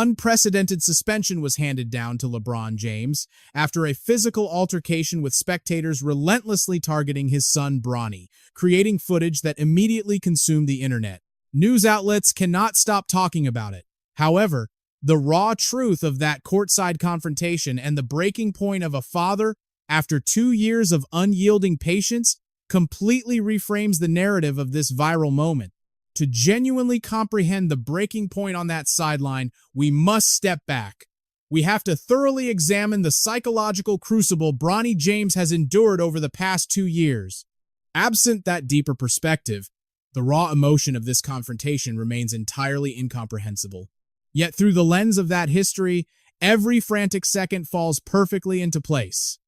unprecedented suspension was handed down to LeBron James after a physical altercation with spectators relentlessly targeting his son Bronny, creating footage that immediately consumed the internet. News outlets cannot stop talking about it. However, the raw truth of that courtside confrontation and the breaking point of a father, after 2 years of unyielding patience, completely reframes the narrative of this viral moment. To genuinely comprehend the breaking point on that sideline, we must step back. We have to thoroughly examine the psychological crucible Bronny James has endured over the past 2 years. Absent that deeper perspective, the raw emotion of this confrontation remains entirely incomprehensible. Yet through the lens of that history, every frantic second falls perfectly into place.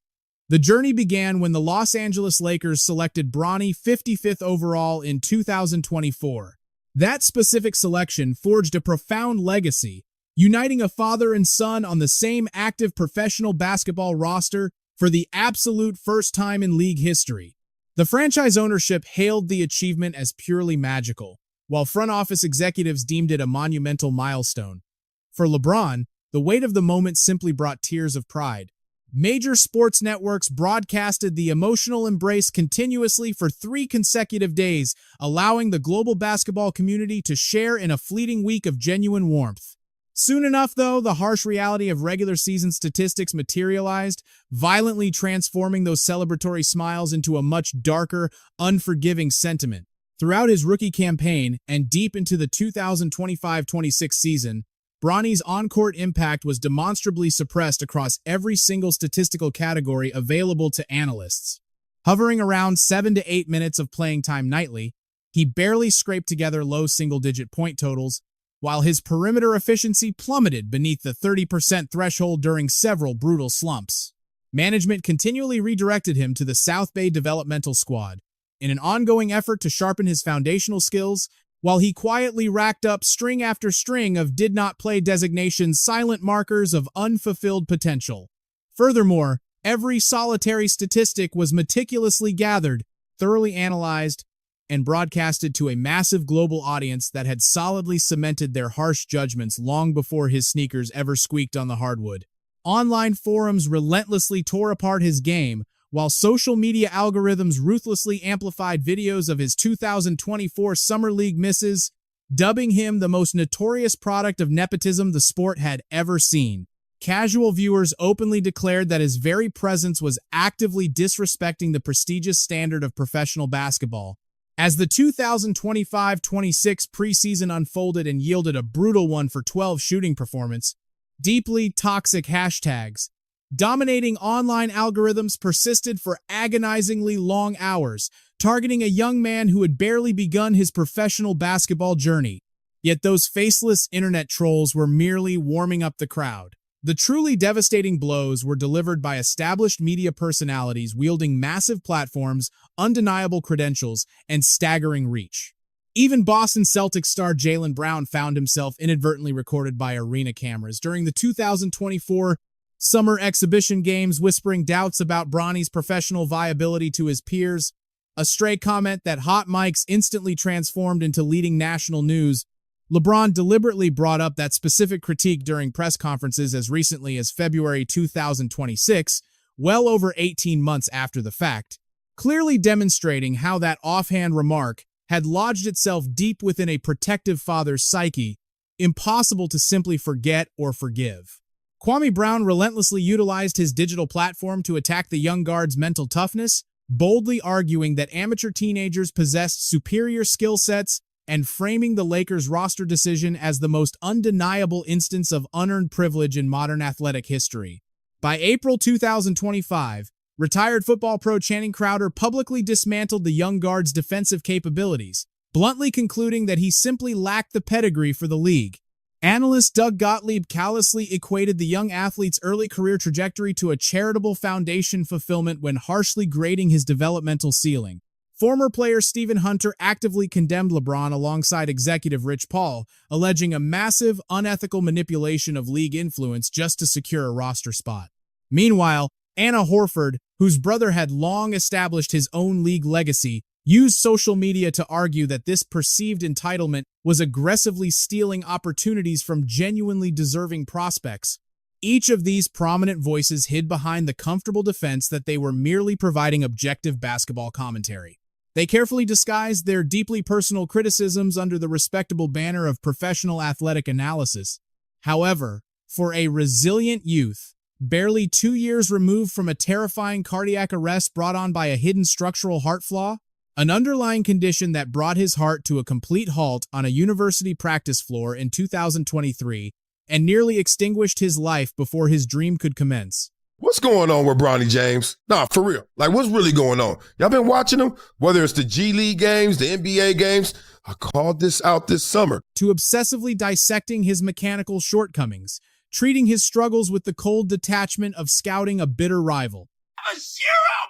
The journey began when the Los Angeles Lakers selected Bronny 55th overall in 2024. That specific selection forged a profound legacy, uniting a father and son on the same active professional basketball roster for the absolute first time in league history. The franchise ownership hailed the achievement as purely magical, while front office executives deemed it a monumental milestone. For LeBron, the weight of the moment simply brought tears of pride. Major sports networks broadcasted the emotional embrace continuously for 3 consecutive days, allowing the global basketball community to share in a fleeting week of genuine warmth. Soon enough, though, the harsh reality of regular season statistics materialized, violently transforming those celebratory smiles into a much darker, unforgiving sentiment. Throughout his rookie campaign and deep into the 2025-26 season, Bronny's on-court impact was demonstrably suppressed across every single statistical category available to analysts. Hovering around 7 to 8 minutes of playing time nightly, he barely scraped together low single-digit point totals, while his perimeter efficiency plummeted beneath the 30% threshold during several brutal slumps. Management continually redirected him to the South Bay developmental squad, in an ongoing effort to sharpen his foundational skills, while he quietly racked up string after string of did-not-play designations, silent markers of unfulfilled potential. Furthermore, every solitary statistic was meticulously gathered, thoroughly analyzed, and broadcasted to a massive global audience that had solidly cemented their harsh judgments long before his sneakers ever squeaked on the hardwood. Online forums relentlessly tore apart his game, while social media algorithms ruthlessly amplified videos of his 2024 Summer League misses, dubbing him the most notorious product of nepotism the sport had ever seen. Casual viewers openly declared that his very presence was actively disrespecting the prestigious standard of professional basketball. As the 2025-26 preseason unfolded and yielded a brutal 1-for-12 shooting performance, deeply toxic hashtags, dominating online algorithms persisted for agonizingly long hours, targeting a young man who had barely begun his professional basketball journey. Yet those faceless internet trolls were merely warming up the crowd. The truly devastating blows were delivered by established media personalities wielding massive platforms, undeniable credentials, and staggering reach. Even Boston Celtics star Jaylen Brown found himself inadvertently recorded by arena cameras during the 2024 Summer Exhibition Games, whispering doubts about Bronny's professional viability to his peers. A stray comment that hot mics instantly transformed into leading national news. LeBron deliberately brought up that specific critique during press conferences as recently as February 2026, well over 18 months after the fact, clearly demonstrating how that offhand remark had lodged itself deep within a protective father's psyche, impossible to simply forget or forgive. Kwame Brown relentlessly utilized his digital platform to attack the young guard's mental toughness, boldly arguing that amateur teenagers possessed superior skill sets and framing the Lakers' roster decision as the most undeniable instance of unearned privilege in modern athletic history. By April 2025, retired football pro Channing Crowder publicly dismantled the young guard's defensive capabilities, bluntly concluding that he simply lacked the pedigree for the league. Analyst Doug Gottlieb callously equated the young athlete's early career trajectory to a charitable foundation fulfillment when harshly grading his developmental ceiling. Former player Stephen Hunter actively condemned LeBron alongside executive Rich Paul, alleging a massive, unethical manipulation of league influence just to secure a roster spot. Meanwhile, Anna Horford, whose brother had long established his own league legacy, used social media to argue that this perceived entitlement was aggressively stealing opportunities from genuinely deserving prospects. Each of these prominent voices hid behind the comfortable defense that they were merely providing objective basketball commentary. They carefully disguised their deeply personal criticisms under the respectable banner of professional athletic analysis. However, for a resilient youth, barely 2 years removed from a terrifying cardiac arrest brought on by a hidden structural heart flaw, an underlying condition that brought his heart to a complete halt on a university practice floor in 2023 and nearly extinguished his life before his dream could commence. What's going on with Bronny James? Nah, for real. Like, what's really going on? Y'all been watching him? Whether it's the G League games, the NBA games, I called this out this summer. To obsessively dissecting his mechanical shortcomings, treating his struggles with the cold detachment of scouting a bitter rival. A 0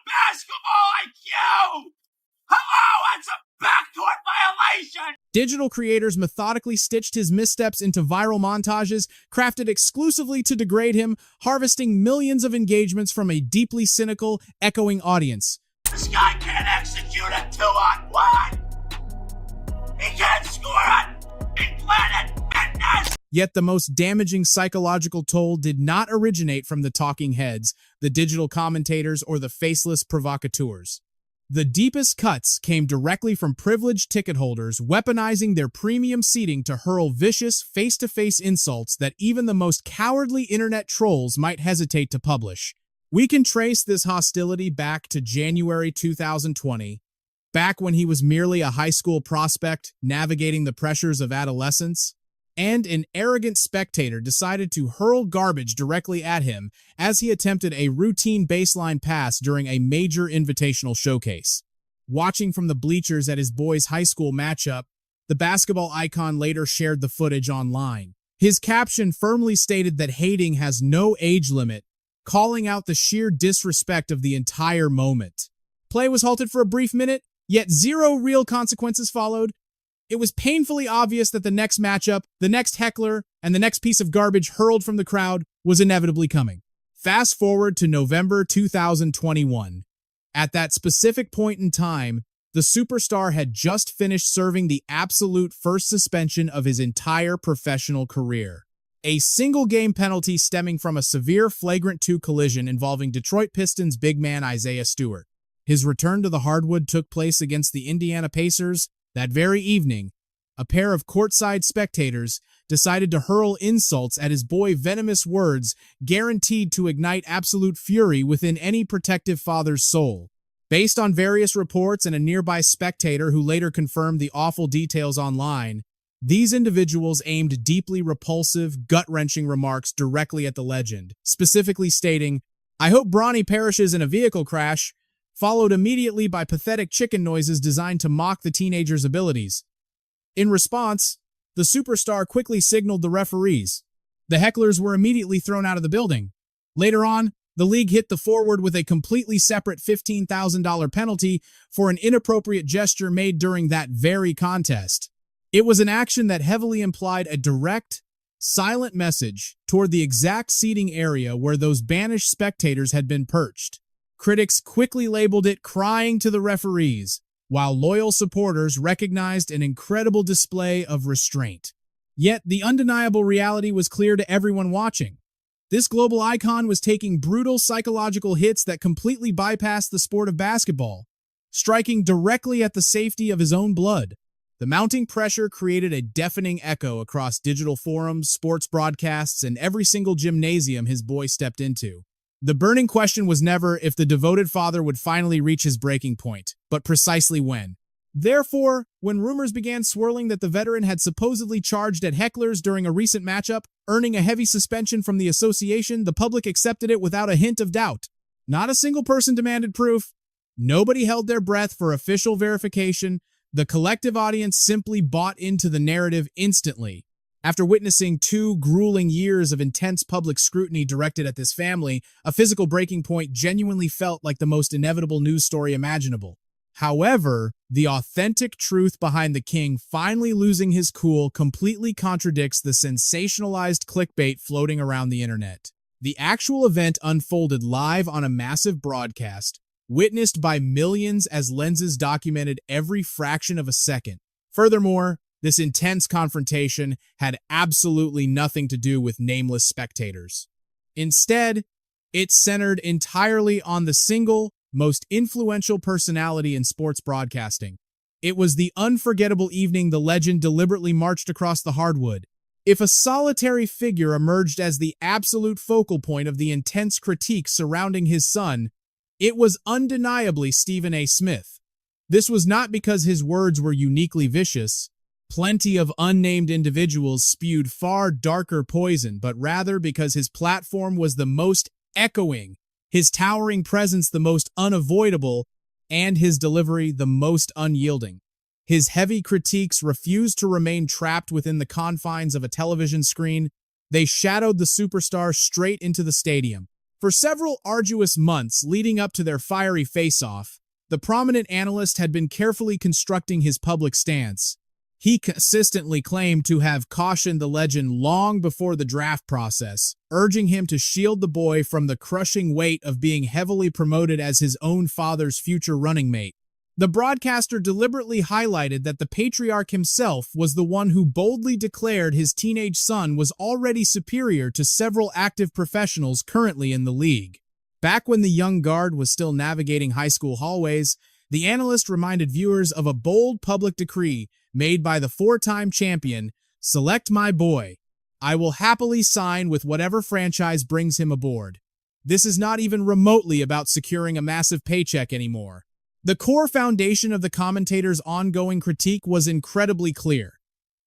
basketball IQ! Hello, that's a backcourt violation! Digital creators methodically stitched his missteps into viral montages, crafted exclusively to degrade him, harvesting millions of engagements from a deeply cynical, echoing audience. This guy can't execute a 2-on-1! He can't score on in Planet Fitness! Yet the most damaging psychological toll did not originate from the talking heads, the digital commentators, or the faceless provocateurs. The deepest cuts came directly from privileged ticket holders weaponizing their premium seating to hurl vicious, face-to-face insults that even the most cowardly internet trolls might hesitate to publish. We can trace this hostility back to January 2020, back when he was merely a high school prospect navigating the pressures of adolescence, and an arrogant spectator decided to hurl garbage directly at him as he attempted a routine baseline pass during a major invitational showcase. Watching from the bleachers at his boys' high school matchup, the basketball icon later shared the footage online. His caption firmly stated that hating has no age limit, calling out the sheer disrespect of the entire moment. Play was halted for a brief minute, yet 0 real consequences followed. It was painfully obvious that the next matchup, the next heckler, and the next piece of garbage hurled from the crowd was inevitably coming. Fast forward to November 2021. At that specific point in time, the superstar had just finished serving the absolute first suspension of his entire professional career. A single game penalty stemming from a severe flagrant 2 collision involving Detroit Pistons big man Isaiah Stewart. His return to the hardwood took place against the Indiana Pacers. That very evening, a pair of courtside spectators decided to hurl insults at his boy, venomous words guaranteed to ignite absolute fury within any protective father's soul. Based on various reports and a nearby spectator who later confirmed the awful details online, these individuals aimed deeply repulsive, gut-wrenching remarks directly at the legend, specifically stating, "I hope Bronny perishes in a vehicle crash," followed immediately by pathetic chicken noises designed to mock the teenager's abilities. In response, the superstar quickly signaled the referees. The hecklers were immediately thrown out of the building. Later on, the league hit the forward with a completely separate $15,000 penalty for an inappropriate gesture made during that very contest. It was an action that heavily implied a direct, silent message toward the exact seating area where those banished spectators had been perched. Critics quickly labeled it crying to the referees, while loyal supporters recognized an incredible display of restraint. Yet the undeniable reality was clear to everyone watching. This global icon was taking brutal psychological hits that completely bypassed the sport of basketball, striking directly at the safety of his own blood. The mounting pressure created a deafening echo across digital forums, sports broadcasts, and every single gymnasium his boy stepped into. The burning question was never if the devoted father would finally reach his breaking point, but precisely when. Therefore, when rumors began swirling that the veteran had supposedly charged at hecklers during a recent matchup, earning a heavy suspension from the association, the public accepted it without a hint of doubt. Not a single person demanded proof. Nobody held their breath for official verification. The collective audience simply bought into the narrative instantly. After witnessing 2 grueling years of intense public scrutiny directed at this family, a physical breaking point genuinely felt like the most inevitable news story imaginable. However, the authentic truth behind the king finally losing his cool completely contradicts the sensationalized clickbait floating around the internet. The actual event unfolded live on a massive broadcast, witnessed by millions as lenses documented every fraction of a second. Furthermore, this intense confrontation had absolutely nothing to do with nameless spectators. Instead, it centered entirely on the single, most influential personality in sports broadcasting. It was the unforgettable evening the legend deliberately marched across the hardwood. If a solitary figure emerged as the absolute focal point of the intense critique surrounding his son, it was undeniably Stephen A. Smith. This was not because his words were uniquely vicious. Plenty of unnamed individuals spewed far darker poison, but rather because his platform was the most echoing, his towering presence the most unavoidable, and his delivery the most unyielding. His heavy critiques refused to remain trapped within the confines of a television screen. They shadowed the superstar straight into the stadium. For several arduous months leading up to their fiery face-off, the prominent analyst had been carefully constructing his public stance. He consistently claimed to have cautioned the legend long before the draft process, urging him to shield the boy from the crushing weight of being heavily promoted as his own father's future running mate. The broadcaster deliberately highlighted that the patriarch himself was the one who boldly declared his teenage son was already superior to several active professionals currently in the league. Back when the young guard was still navigating high school hallways, the analyst reminded viewers of a bold public decree made by the four-time champion, "Select my boy. I will happily sign with whatever franchise brings him aboard." This is not even remotely about securing a massive paycheck anymore. The core foundation of the commentator's ongoing critique was incredibly clear.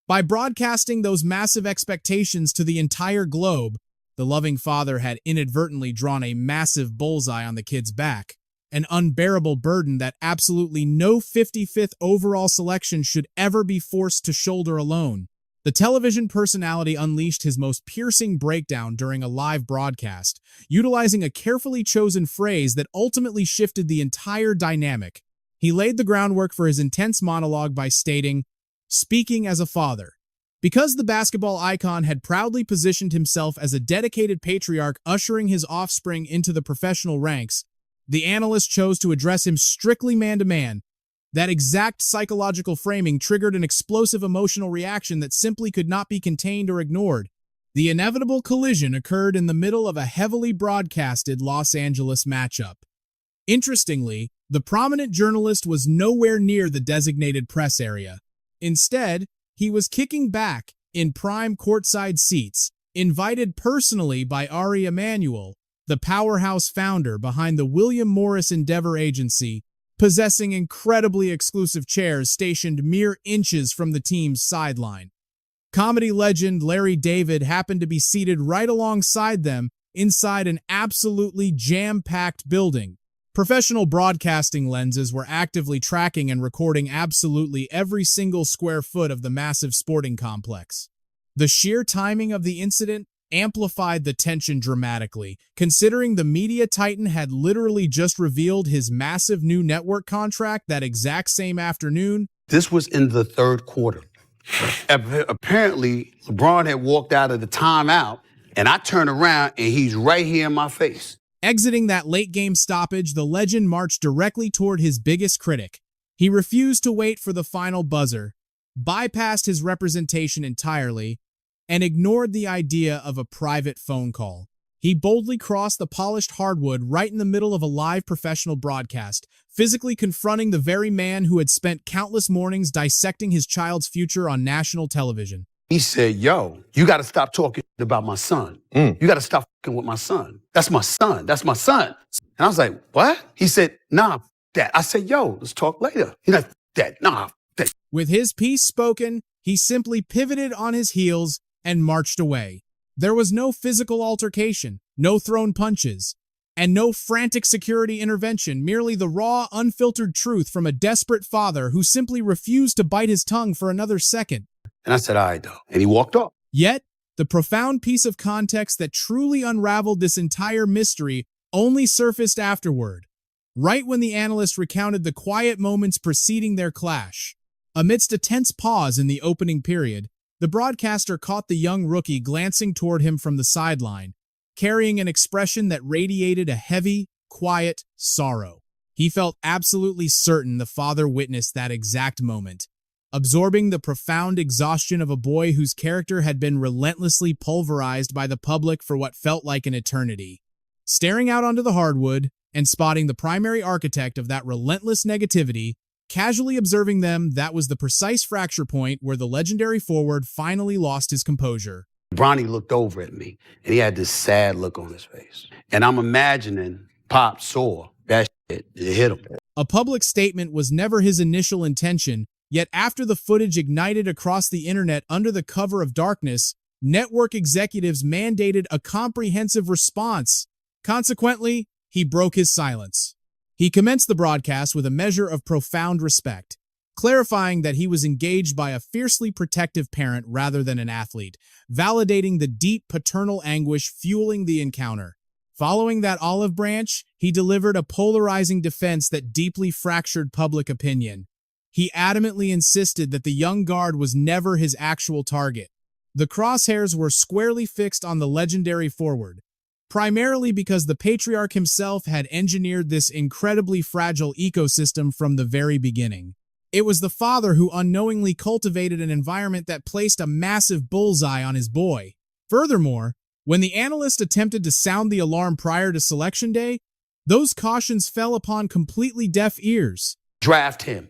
By broadcasting those massive expectations to the entire globe, the loving father had inadvertently drawn a massive bullseye on the kid's back, an unbearable burden that absolutely no 55th overall selection should ever be forced to shoulder alone. The television personality unleashed his most piercing breakdown during a live broadcast, utilizing a carefully chosen phrase that ultimately shifted the entire dynamic. He laid the groundwork for his intense monologue by stating, "Speaking as a father." Because the basketball icon had proudly positioned himself as a dedicated patriarch ushering his offspring into the professional ranks, the analyst chose to address him strictly man-to-man. That exact psychological framing triggered an explosive emotional reaction that simply could not be contained or ignored. The inevitable collision occurred in the middle of a heavily broadcasted Los Angeles matchup. Interestingly, the prominent journalist was nowhere near the designated press area. Instead, he was kicking back in prime courtside seats, invited personally by Ari Emanuel, the powerhouse founder behind the William Morris Endeavor Agency, possessing incredibly exclusive chairs stationed mere inches from the team's sideline. Comedy legend Larry David happened to be seated right alongside them inside an absolutely jam-packed building. Professional broadcasting lenses were actively tracking and recording absolutely every single square foot of the massive sporting complex. The sheer timing of the incident amplified the tension dramatically, considering the media titan had literally just revealed his massive new network contract that exact same afternoon. This was in the third quarter. Apparently, LeBron had walked out of the timeout, and I turned around, and he's right here in my face. Exiting that late-game stoppage, the legend marched directly toward his biggest critic. He refused to wait for the final buzzer, bypassed his representation entirely, and ignored the idea of a private phone call. He boldly crossed the polished hardwood right in the middle of a live professional broadcast, physically confronting the very man who had spent countless mornings dissecting his child's future on national television. He said, "Yo, you got to stop talking about my son. You got to stop fucking with my son. That's my son. That's my son." And I was like, "What?" He said, "Nah, that." I said, "Yo, let's talk later." He's like, "That, nah, that." With his piece spoken, he simply pivoted on his heels and marched away. There was no physical altercation, no thrown punches, and no frantic security intervention, merely the raw, unfiltered truth from a desperate father who simply refused to bite his tongue for another second. And I said, "All right, though." And he walked off. Yet, the profound piece of context that truly unraveled this entire mystery only surfaced afterward, right when the analyst recounted the quiet moments preceding their clash. Amidst a tense pause in the opening period, the broadcaster caught the young rookie glancing toward him from the sideline, carrying an expression that radiated a heavy, quiet sorrow. He felt absolutely certain the father witnessed that exact moment, absorbing the profound exhaustion of a boy whose character had been relentlessly pulverized by the public for what felt like an eternity. Staring out onto the hardwood and spotting the primary architect of that relentless negativity, casually observing them, that was the precise fracture point where the legendary forward finally lost his composure. Bronny looked over at me, and he had this sad look on his face. And I'm imagining Pop saw that shit, it hit him. A public statement was never his initial intention, yet after the footage ignited across the internet under the cover of darkness, network executives mandated a comprehensive response. Consequently, he broke his silence. He commenced the broadcast with a measure of profound respect, clarifying that he was engaged by a fiercely protective parent rather than an athlete, validating the deep paternal anguish fueling the encounter. Following that olive branch, he delivered a polarizing defense that deeply fractured public opinion. He adamantly insisted that the young guard was never his actual target. The crosshairs were squarely fixed on the legendary forward, primarily because the patriarch himself had engineered this incredibly fragile ecosystem from the very beginning. It was the father who unknowingly cultivated an environment that placed a massive bullseye on his boy. Furthermore, when the analyst attempted to sound the alarm prior to selection day, those cautions fell upon completely deaf ears. Draft him.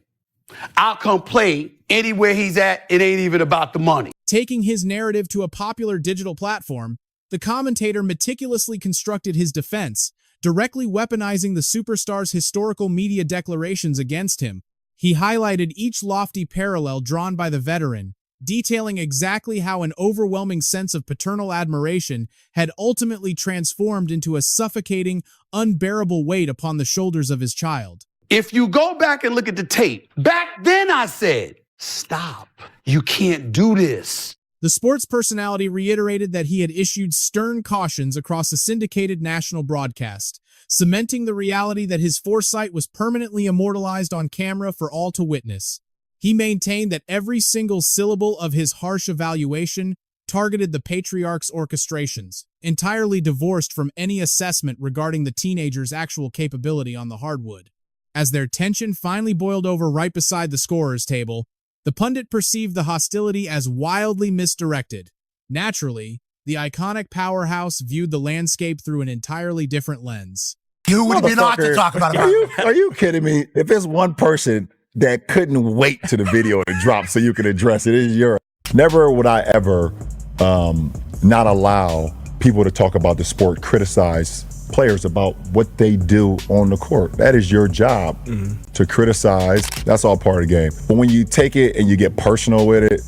I'll come play anywhere he's at. It ain't even about the money. Taking his narrative to a popular digital platform, the commentator meticulously constructed his defense, directly weaponizing the superstar's historical media declarations against him. He highlighted each lofty parallel drawn by the veteran, detailing exactly how an overwhelming sense of paternal admiration had ultimately transformed into a suffocating, unbearable weight upon the shoulders of his child. If you go back and look at the tape, back then I said, stop. You can't do this. The sports personality reiterated that he had issued stern cautions across a syndicated national broadcast, cementing the reality that his foresight was permanently immortalized on camera for all to witness. He maintained that every single syllable of his harsh evaluation targeted the patriarch's orchestrations, entirely divorced from any assessment regarding the teenager's actual capability on the hardwood. As their tension finally boiled over right beside the scorer's table, the pundit perceived the hostility as wildly misdirected. Naturally, the iconic powerhouse viewed the landscape through an entirely different lens. You would be not to talk about it. Are you kidding me? If there's one person that couldn't wait to the video to drop so you can address it, is your. Never would I ever not allow people to talk about the sport, criticize players about what they do on the court. That is your job to criticize. That's all part of the game. But when you take it and you get personal with it,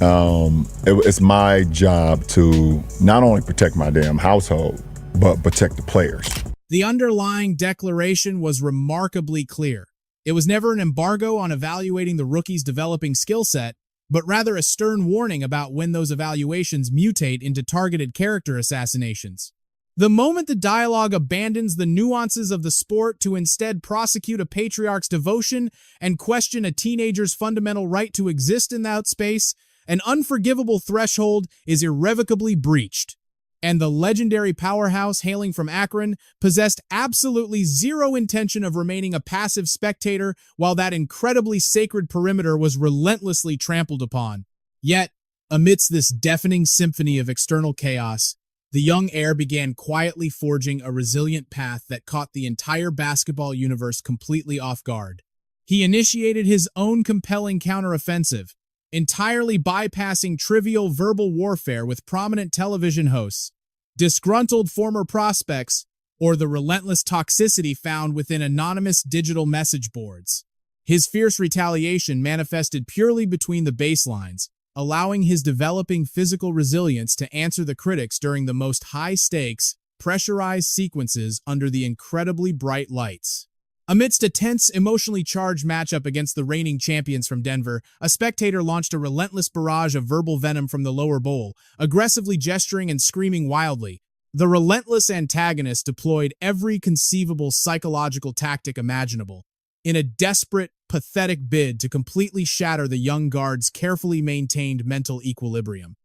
it's my job to not only protect my damn household, but protect the players. The underlying declaration was remarkably clear. It was never an embargo on evaluating the rookie's developing skill set, but rather a stern warning about when those evaluations mutate into targeted character assassinations. The moment the dialogue abandons the nuances of the sport to instead prosecute a patriarch's devotion and question a teenager's fundamental right to exist in that space, an unforgivable threshold is irrevocably breached. And the legendary powerhouse hailing from Akron possessed absolutely zero intention of remaining a passive spectator while that incredibly sacred perimeter was relentlessly trampled upon. Yet, amidst this deafening symphony of external chaos, the young heir began quietly forging a resilient path that caught the entire basketball universe completely off guard. He initiated his own compelling counteroffensive, entirely bypassing trivial verbal warfare with prominent television hosts, disgruntled former prospects, or the relentless toxicity found within anonymous digital message boards. His fierce retaliation manifested purely between the baselines, allowing his developing physical resilience to answer the critics during the most high-stakes, pressurized sequences under the incredibly bright lights. Amidst a tense, emotionally charged matchup against the reigning champions from Denver, a spectator launched a relentless barrage of verbal venom from the lower bowl, aggressively gesturing and screaming wildly. The relentless antagonist deployed every conceivable psychological tactic imaginable, in a desperate, pathetic bid to completely shatter the young guard's carefully maintained mental equilibrium.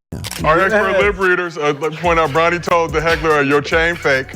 Our expert lip readers point out Bronny told the heckler, your chain fake.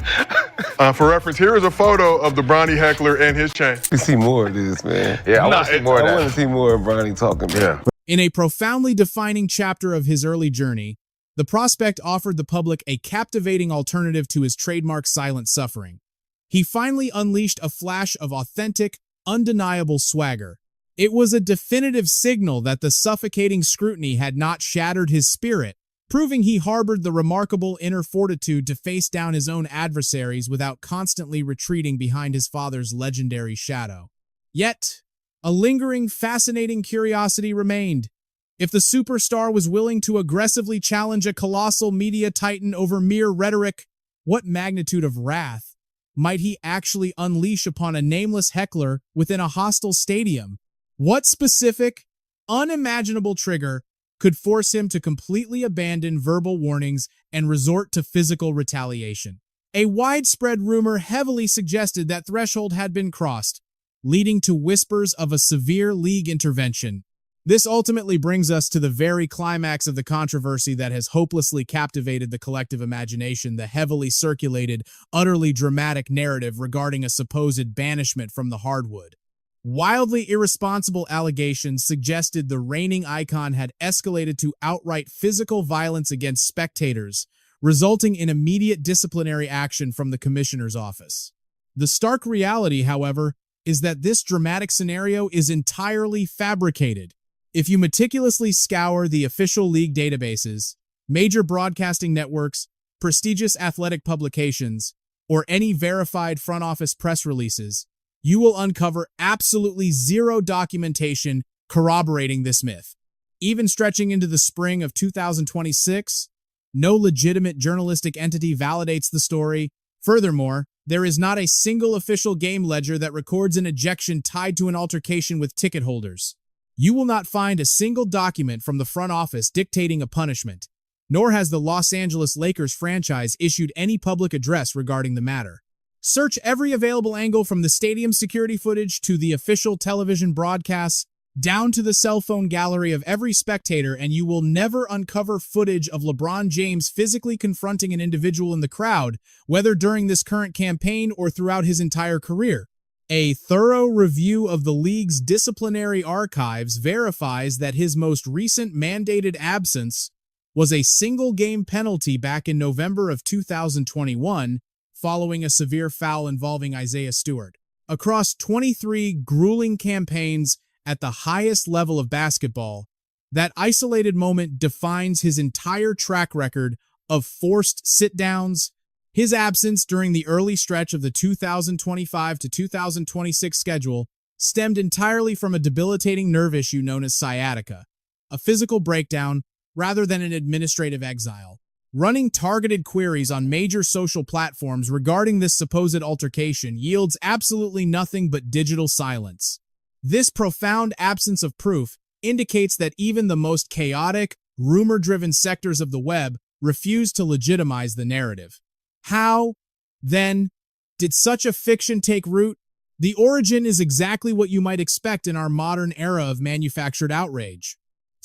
For reference, here is a photo of the Bronny heckler and his chain. We see more of this, man. Yeah, I want to see more of that. I want to see more of Bronny talking, man. Yeah. In a profoundly defining chapter of his early journey, the prospect offered the public a captivating alternative to his trademark silent suffering. He finally unleashed a flash of authentic, undeniable swagger. It was a definitive signal that the suffocating scrutiny had not shattered his spirit, proving he harbored the remarkable inner fortitude to face down his own adversaries without constantly retreating behind his father's legendary shadow. Yet, a lingering, fascinating curiosity remained. If the superstar was willing to aggressively challenge a colossal media titan over mere rhetoric, what magnitude of wrath might he actually unleash upon a nameless heckler within a hostile stadium? What specific, unimaginable trigger could force him to completely abandon verbal warnings and resort to physical retaliation? A widespread rumor heavily suggested that threshold had been crossed, leading to whispers of a severe league intervention. This ultimately brings us to the very climax of the controversy that has hopelessly captivated the collective imagination, the heavily circulated, utterly dramatic narrative regarding a supposed banishment from the hardwood. Wildly irresponsible allegations suggested the reigning icon had escalated to outright physical violence against spectators, resulting in immediate disciplinary action from the commissioner's office. The stark reality, however, is that this dramatic scenario is entirely fabricated. If you meticulously scour the official league databases, major broadcasting networks, prestigious athletic publications, or any verified front office press releases, you will uncover absolutely zero documentation corroborating this myth. Even stretching into the spring of 2026, no legitimate journalistic entity validates the story. Furthermore, there is not a single official game ledger that records an ejection tied to an altercation with ticket holders. You will not find a single document from the front office dictating a punishment, nor has the Los Angeles Lakers franchise issued any public address regarding the matter. Search every available angle from the stadium security footage to the official television broadcasts, down to the cell phone gallery of every spectator, and you will never uncover footage of LeBron James physically confronting an individual in the crowd, whether during this current campaign or throughout his entire career. A thorough review of the league's disciplinary archives verifies that his most recent mandated absence was a single-game penalty back in November of 2021, following a severe foul involving Isaiah Stewart. Across 23 grueling campaigns at the highest level of basketball, that isolated moment defines his entire track record of forced sit-downs. His absence during the early stretch of the 2025 to 2026 schedule stemmed entirely from a debilitating nerve issue known as sciatica, a physical breakdown rather than an administrative exile. Running targeted queries on major social platforms regarding this supposed altercation yields absolutely nothing but digital silence. This profound absence of proof indicates that even the most chaotic, rumor-driven sectors of the web refuse to legitimize the narrative. How, then, did such a fiction take root? The origin is exactly what you might expect in our modern era of manufactured outrage.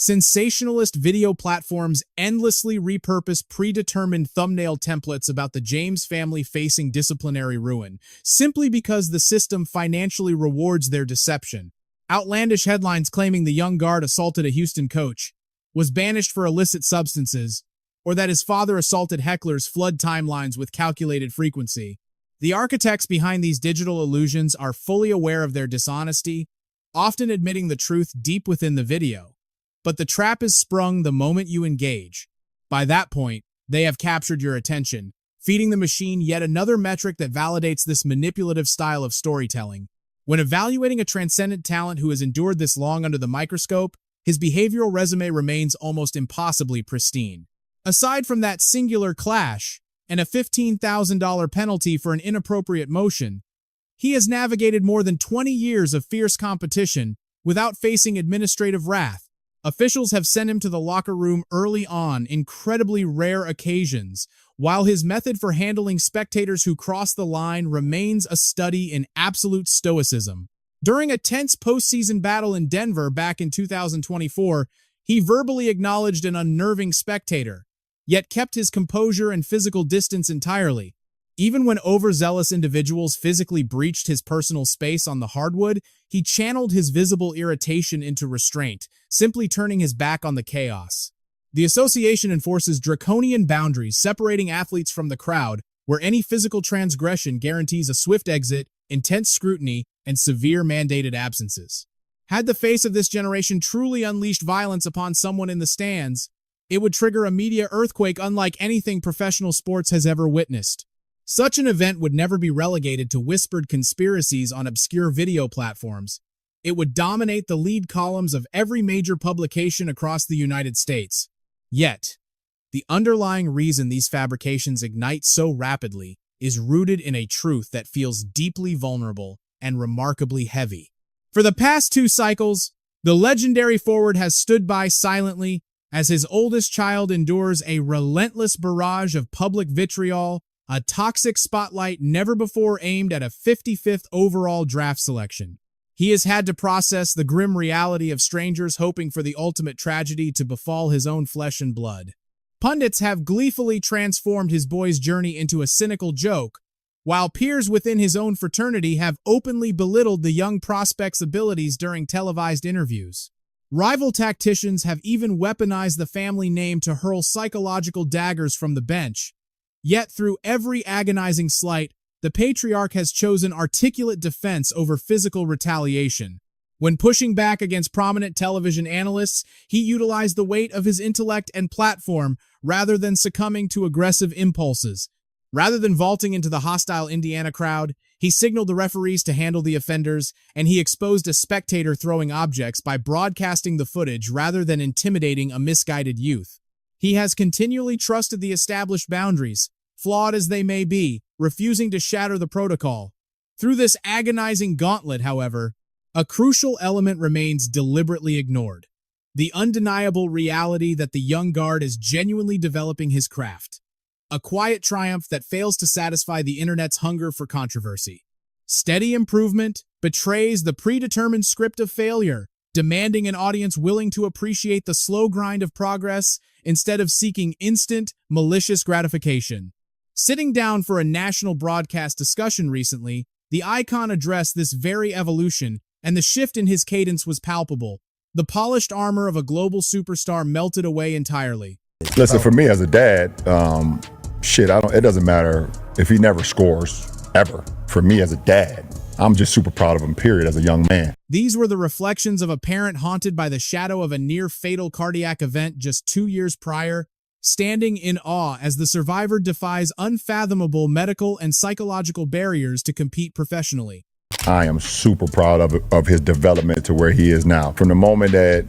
Sensationalist video platforms endlessly repurpose predetermined thumbnail templates about the James family facing disciplinary ruin, simply because the system financially rewards their deception. Outlandish headlines claiming the young guard assaulted a Houston coach, was banished for illicit substances, or that his father assaulted hecklers flood timelines with calculated frequency. The architects behind these digital illusions are fully aware of their dishonesty, often admitting the truth deep within the video. But the trap is sprung the moment you engage. By that point, they have captured your attention, feeding the machine yet another metric that validates this manipulative style of storytelling. When evaluating a transcendent talent who has endured this long under the microscope, his behavioral resume remains almost impossibly pristine. Aside from that singular clash and a $15,000 penalty for an inappropriate motion, he has navigated more than 20 years of fierce competition without facing administrative wrath. Officials have sent him to the locker room early on, incredibly rare occasions, while his method for handling spectators who cross the line remains a study in absolute stoicism. During a tense postseason battle in Denver back in 2024, he verbally acknowledged an unnerving spectator, yet kept his composure and physical distance entirely. Even when overzealous individuals physically breached his personal space on the hardwood, he channeled his visible irritation into restraint, simply turning his back on the chaos. The association enforces draconian boundaries separating athletes from the crowd, where any physical transgression guarantees a swift exit, intense scrutiny, and severe mandated absences. Had the face of this generation truly unleashed violence upon someone in the stands, it would trigger a media earthquake unlike anything professional sports has ever witnessed. Such an event would never be relegated to whispered conspiracies on obscure video platforms. It would dominate the lead columns of every major publication across the United States. Yet, the underlying reason these fabrications ignite so rapidly is rooted in a truth that feels deeply vulnerable and remarkably heavy. For the past 2 cycles, the legendary forward has stood by silently as his oldest child endures a relentless barrage of public vitriol, a toxic spotlight never before aimed at a 55th overall draft selection. He has had to process the grim reality of strangers hoping for the ultimate tragedy to befall his own flesh and blood. Pundits have gleefully transformed his boy's journey into a cynical joke, while peers within his own fraternity have openly belittled the young prospect's abilities during televised interviews. Rival tacticians have even weaponized the family name to hurl psychological daggers from the bench. Yet through every agonizing slight, the patriarch has chosen articulate defense over physical retaliation. When pushing back against prominent television analysts, he utilized the weight of his intellect and platform rather than succumbing to aggressive impulses. Rather than vaulting into the hostile Indiana crowd, he signaled the referees to handle the offenders, and he exposed a spectator throwing objects by broadcasting the footage rather than intimidating a misguided youth. He has continually trusted the established boundaries, flawed as they may be, refusing to shatter the protocol. Through this agonizing gauntlet, however, a crucial element remains deliberately ignored: the undeniable reality that the young guard is genuinely developing his craft. A quiet triumph that fails to satisfy the internet's hunger for controversy. Steady improvement betrays the predetermined script of failure, demanding an audience willing to appreciate the slow grind of progress instead of seeking instant, malicious gratification. Sitting down for a national broadcast discussion recently, the icon addressed this very evolution, and the shift in his cadence was palpable. The polished armor of a global superstar melted away entirely. Listen, for me as a dad, it doesn't matter if he never scores, ever. For me as a dad, I'm just super proud of him, period, as a young man. These were the reflections of a parent haunted by the shadow of a near-fatal cardiac event just 2 years prior, standing in awe as the survivor defies unfathomable medical and psychological barriers to compete professionally. I am super proud of his development to where he is now. From the moment that,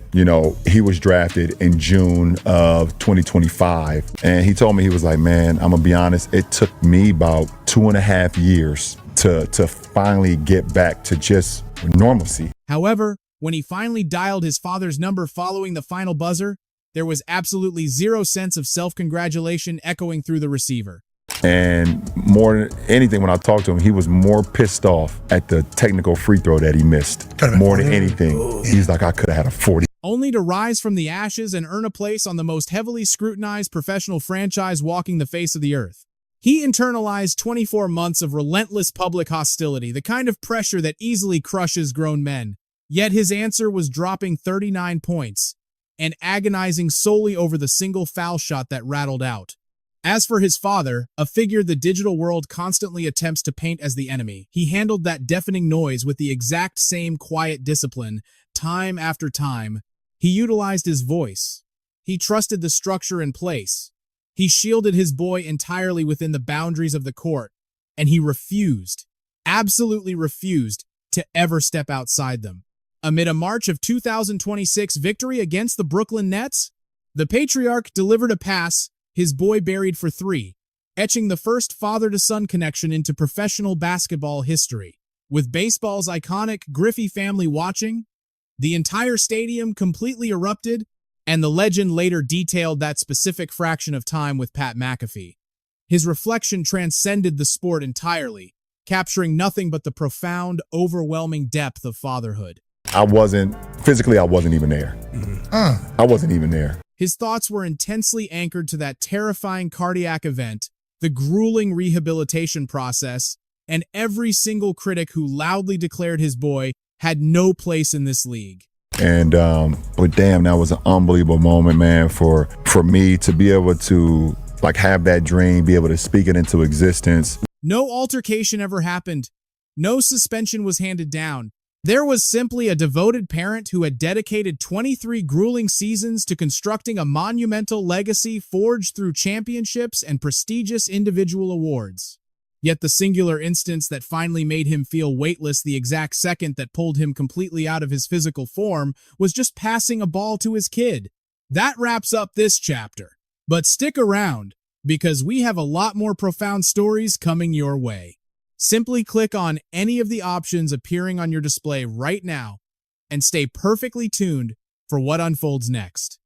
he was drafted in June of 2025, and he told me, he was like, man, I'm gonna be honest, it took me about 2.5 years to finally get back to just normalcy. However, when he finally dialed his father's number following the final buzzer, there was absolutely zero sense of self-congratulation echoing through the receiver. And more than anything, when I talked to him, he was more pissed off at the technical free throw that he missed. More than anything, he's like, I could have had a 40. Only to rise from the ashes and earn a place on the most heavily scrutinized professional franchise walking the face of the earth. He internalized 24 months of relentless public hostility, the kind of pressure that easily crushes grown men. Yet his answer was dropping 39 points and agonizing solely over the single foul shot that rattled out. As for his father, a figure the digital world constantly attempts to paint as the enemy, he handled that deafening noise with the exact same quiet discipline, time after time. He utilized his voice. He trusted the structure in place. He shielded his boy entirely within the boundaries of the court, and he refused, absolutely refused, to ever step outside them. Amid a March of 2026 victory against the Brooklyn Nets, the patriarch delivered a pass his boy buried for 3, etching the first father-to-son connection into professional basketball history. With baseball's iconic Griffey family watching, the entire stadium completely erupted, and the legend later detailed that specific fraction of time with Pat McAfee. His reflection transcended the sport entirely, capturing nothing but the profound, overwhelming depth of fatherhood. I wasn't even there. I wasn't even there. His thoughts were intensely anchored to that terrifying cardiac event, the grueling rehabilitation process, and every single critic who loudly declared his boy had no place in this league. And but damn, that was an unbelievable moment, man, for me to be able to like have that dream, be able to speak it into existence. No altercation ever happened. No suspension was handed down. There was simply a devoted parent who had dedicated 23 grueling seasons to constructing a monumental legacy forged through championships and prestigious individual awards. Yet the singular instance that finally made him feel weightless the exact second that pulled him completely out of his physical form was just passing a ball to his kid. That wraps up this chapter. But stick around, because we have a lot more profound stories coming your way. Simply click on any of the options appearing on your display right now and stay perfectly tuned for what unfolds next.